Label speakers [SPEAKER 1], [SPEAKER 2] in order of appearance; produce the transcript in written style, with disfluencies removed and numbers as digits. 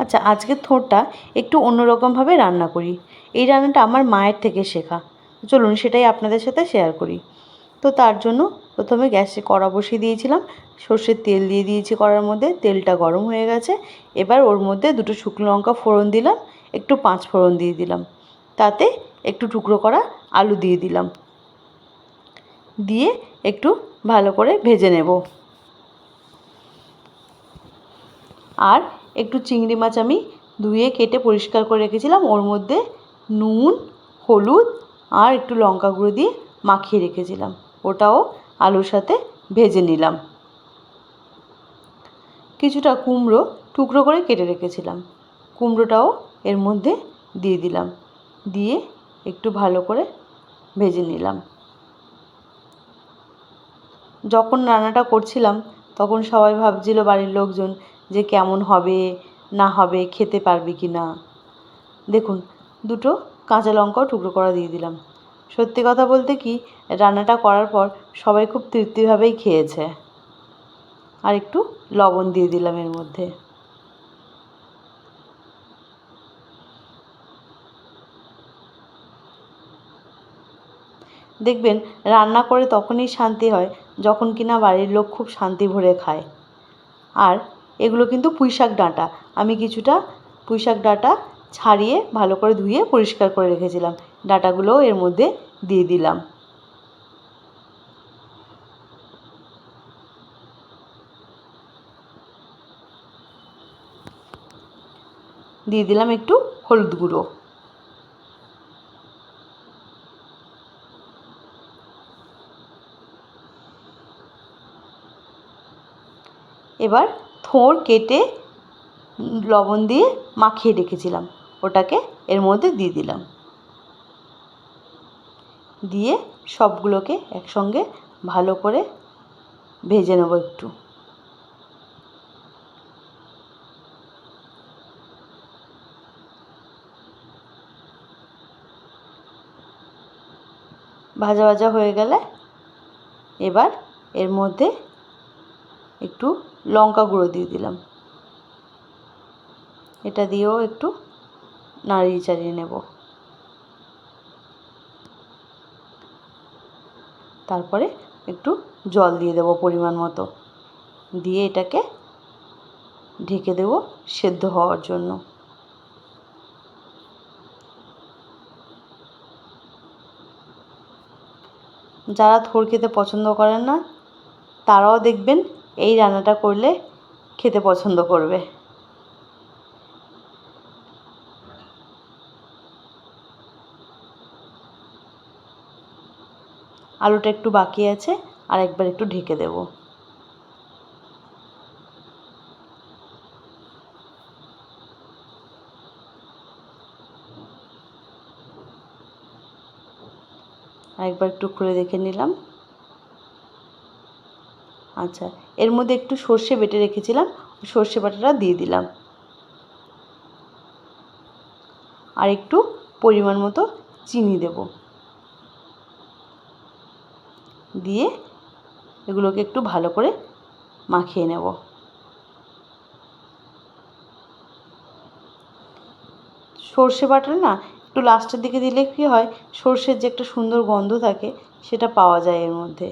[SPEAKER 1] আচ্ছা, আজকের থোড়টা একটু অন্যরকমভাবে রান্না করি। এই রান্নাটা আমার মায়ের থেকে শেখা। চলুন সেটাই আপনাদের সাথে শেয়ার করি। তো তার জন্য প্রথমে গ্যাসে কড়া বসিয়ে দিয়েছিলাম, সর্ষের তেল দিয়ে দিয়েছি কড়ার মধ্যে, তেলটা গরম হয়ে গেছে। এবার ওর মধ্যে দুটো শুকনো লঙ্কা ফোড়ন দিলাম, একটু পাঁচ ফোড়ন দিয়ে দিলাম, তাতে একটু টুকরো করা আলু দিয়ে দিলাম, দিয়ে একটু ভালো করে ভেজে নেব। আর একটু চিংড়ি মাছ আমি ধুয়ে কেটে পরিষ্কার করে রেখেছিলাম, ওর মধ্যে নুন, হলুদ আর একটু লঙ্কা গুঁড়ো দিয়ে মাখিয়ে রেখেছিলাম, ওটাও আলুর সাথে ভেজে নিলাম। কিছুটা কুমড়ো টুকরো করে কেটে রেখেছিলাম, কুমড়োটাও এর মধ্যে দিয়ে দিলাম, দিয়ে একটু ভালো করে ভেজে নিলাম। যখন রান্নাটা করছিলাম তখন সবাই ভাবছিল, বাড়ির লোকজন, যে কেমন হবে না হবে, খেতে পারবে কি না। দেখুন, দুটো কাঁচা লঙ্কাও টুকরো করা দিয়ে দিলাম। সত্যি কথা বলতে কি, রান্নাটা করার পর সবাই খুব তৃপ্তিভাবেই খেয়েছে। আর একটু লবণ দিয়ে দিলাম এর মধ্যে। দেখবেন রান্না করে তখনই শান্তি হয় যখন কিনা বাড়ির লোক খুব শান্তি ভরে খায়। আর এগুলো কিন্তু পুঁইশাক ডাঁটা, আমি কিছুটা পুঁইশাক ডাঁটা ছাড়িয়ে ভালো করে ধুয়ে পরিষ্কার করে রেখেছিলাম, ডাঁটাগুলোও এর মধ্যে দিয়ে দিলাম। দিয়ে দিলাম একটু হলুদ গুঁড়ো। এবার থোড় কেটে লবণ দিয়ে মাখিয়ে রেখেছিলাম, ওটাকে এর মধ্যে দিয়ে দিলাম, দিয়ে সবগুলোকে একসঙ্গে ভালো করে ভেজে নেব একটু। ভাজা ভাজা হয়ে গেলে এবার এর মধ্যে একটু লঙ্কা গুঁড়ো দিয়ে দিলাম, এটা দিয়েও একটু নাড়িয়ে চাড়িয়ে নেব। তারপরে একটু জল দিয়ে দেবো পরিমাণ মতো, দিয়ে এটাকে ঢেকে দেবো সেদ্ধ হওয়ার জন্য। যারা থোড় খেতে পছন্দ করেন না তারাও দেখবেন এই রান্নাটা করলে খেতে পছন্দ করবে। আলুটা একটু বাকি আছে, আর একবার একটু ঢেকে দেব। আরেকবার একটু খুলে দেখে নিলাম। আচ্ছা, এর মধ্যে একটু সর্ষে বেটে রেখেছিলাম, সর্ষে বাটাটা দিয়ে দিলাম, আর একটু পরিমাণ মতো চিনি দেব, দিয়ে এগুলোকে একটু ভালো করে মাখিয়ে নেব। সর্ষে বাটা না একটু লাস্টের দিকে দিলে কী হয়, সর্ষের যে একটা সুন্দর গন্ধ থাকে সেটা পাওয়া যায় এর মধ্যে।